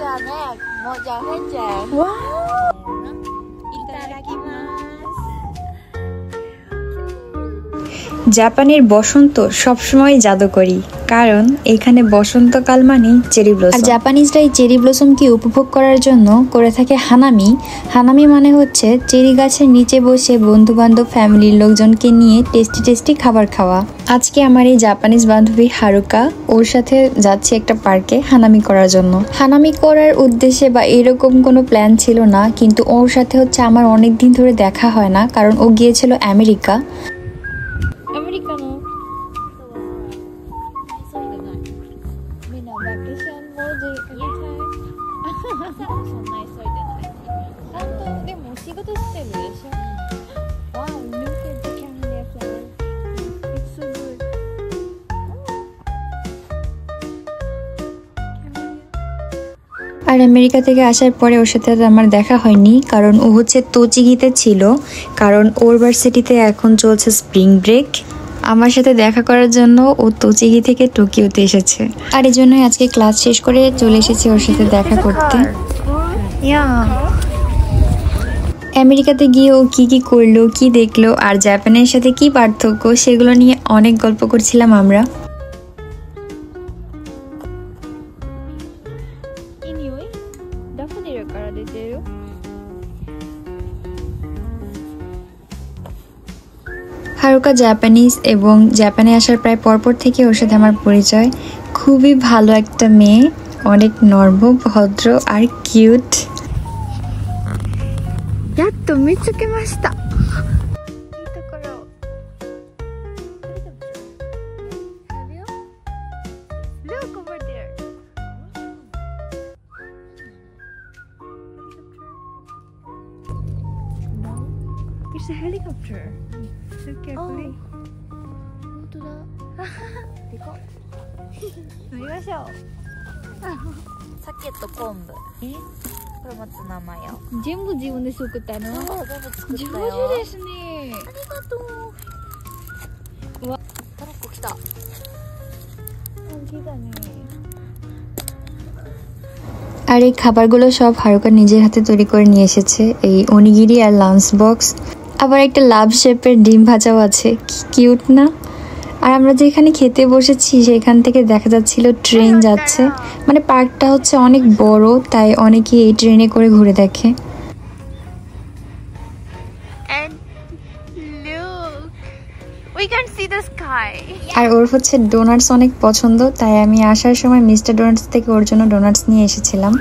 らね、もうじゃあ入っちゃう。わいただきます。জাপানের বসন্ত সবসময় জাদুকরী, কারণ এখানে বসন্তকাল মানে চেরি ব্লসম। আর জাপানিজরা এই চেরি ব্লসমকে উপভোগ করার জন্য করে থাকে হানামি। হানামি মানে হচ্ছে চেরি গাছের নিচে বসে বন্ধু বান্ধব ফ্যামিলির লোকজনকে নিয়ে টেস্টি টেস্টি খাবার খাওয়া। আজকে আমার এই জাপানিজ বান্ধবী হারুকা, ওর সাথে যাচ্ছি একটা পার্কে হানামি করার জন্য। হানামি করার উদ্দেশ্যে বা এরকম কোনো প্ল্যান ছিল না, কিন্তু ওর সাথে হচ্ছে আমার অনেক দিন ধরে দেখা হয় না, কারণ ও গিয়েছিল America. アメリカのそうじゃない。みんなバケーションモードみたい。そんな急いでない。ちゃんとでも仕事してるでしょ。Wow, look at the camera flower. It's so good. আর আমেরিকা থেকে আসার পরে ওর সাথে আমার দেখা হয়নি, কারণ ও হচ্ছে তোচিগিতে ছিল, কারণ ওর ভার্সিটিতে এখন চলছে স্প্রিং ব্রেক। আমার সাথে দেখা করার জন্য ও তোচিগি থেকে টোকিওতে এসেছে, আর এই জন্যই আজকে ক্লাস শেষ করে চলে এসেছি ওর সাথে দেখা করতে। আমেরিকাতে গিয়ে ও কি কি করলো, কি দেখলো, আর জাপানের সাথে কি পার্থক্য, সেগুলো নিয়ে অনেক গল্প করছিলাম আমরা। হারুকা জাপানিজ এবং জাপানে আসার প্রায় পরপর থেকে ওর সাথে আমার পরিচয়। খুবই ভালো একটা মেয়ে, অনেক নরম, ভদ্র আর কিউট। ইয়াত্তো মিচুকেমাশিতা। It's a helicopter. Look carefully. 本当だ。でかっ。乗りましょう。鮭と昆布。これ松生よ。全部自分で作ったの？そう、全部作ったよ。上手ですね。ありがとう。うわ、トロッコ来た。大きだね。আর এই খাবারগুলো সব হারুকা নিজের হাতে তৈরি করে নিয়ে এসেছে। এই অনিগিরি আর লাঞ্চ বক্স, আবার একটা লাভ শেপের ডিম ভাজাও আছে, কি কিউট না? আর আমরা যেখানে খেতে বসেছি সেখান থেকে দেখা যাচ্ছিল ট্রেন যাচ্ছে, মানে পার্কটা হচ্ছে অনেক বড়, তাই অনেকে এই ট্রেনে করে ঘুরে দেখে। আর ওর হচ্ছে ডোনাটস অনেক পছন্দ, তাই আমি আসার সময় মিস্টার ডোনাটস থেকে ওর জন্য ডোনাটস নিয়ে এসেছিলাম।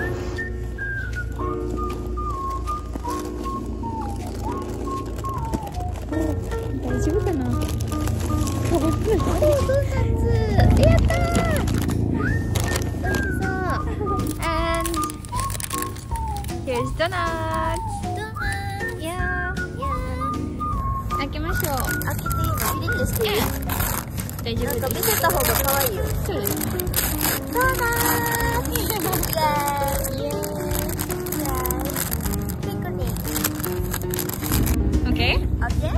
Here's donuts. Yeah. 開けましょう。開けていいの？キリンですね。大丈夫です。なんか見せた方が可愛いよ。そうですね。ドーナツ。イエーイ。イエーイ。ピクニック。Okay? Okay?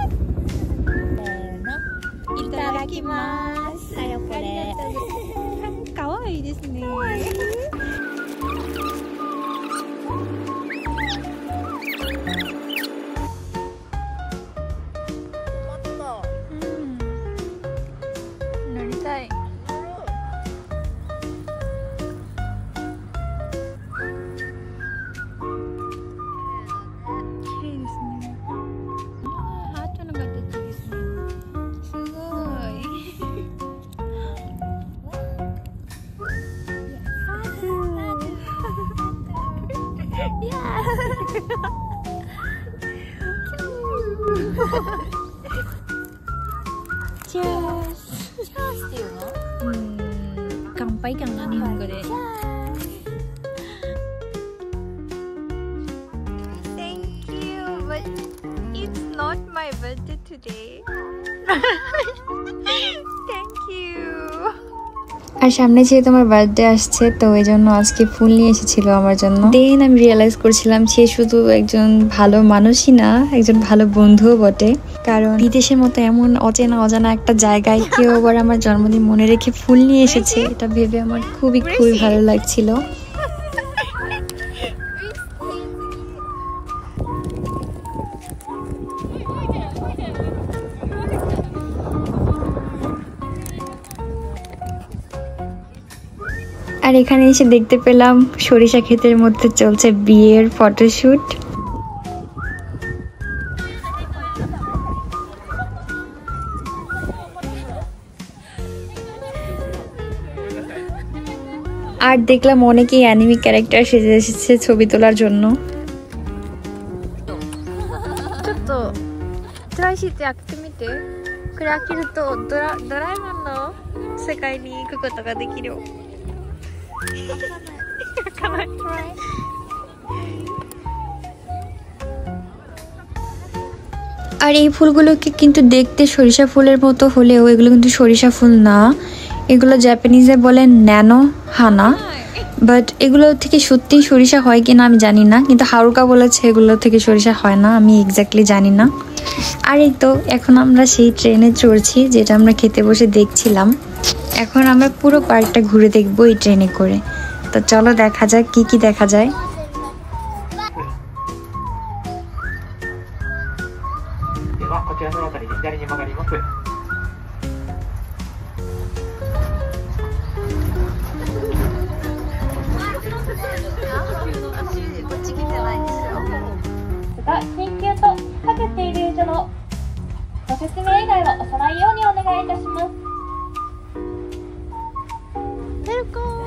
いただきます。はいよこれ。可愛いですね。チャース。チャースっていうの？乾杯かな、日本語で。Thank you, but it's not my birthday today. Thank you. আর সামনে যেহেতু আমার বার্থডে আসছে, তো এই জন্য আজকে ফুল নিয়ে এসেছিল আমার জন্য। দেন আমি রিয়েলাইজ করছিলাম সে শুধু একজন ভালো মানুষই না, একজন ভালো বন্ধুও বটে, কারণ বিদেশের মতো এমন অচেনা অজানা একটা জায়গায় কেউ আবার আমার জন্মদিন মনে রেখে ফুল নিয়ে এসেছে, এটা ভেবে আমার খুবই ভালো লাগছিল। আর এখানে এসে দেখতে পেলাম সরিষা ক্ষেতের মধ্যে চলছে বিয়ের ফটোশুট। আর দেখলাম অনেকেই অ্যানিমে ক্যারেক্টার সেজে এসেছে ছবি তোলার জন্য। আর এই ফুলগুলোকে কিন্তু দেখতে সরিষা ফুলের মতো হলেও এগুলো কিন্তু সরিষা ফুল না, এগুলো জাপানিজে বলে ন্যানো হানা। বাট এগুলো থেকে সত্যি সরিষা হয় কিনা আমি জানি না, কিন্তু হারুকা বলেছে এগুলো থেকে সরিষা হয় না, আমি এক্স্যাক্টলি জানি না। আর এই তো এখন আমরা সেই ট্রেনে চড়ছি যেটা আমরা খেতে বসে দেখছিলাম। এখন আমরা পুরো পার্কটা ঘুরে দেখবো এই ট্রেনে করে। তো চলো দেখা যাক কি কি দেখা যায়। Welcome!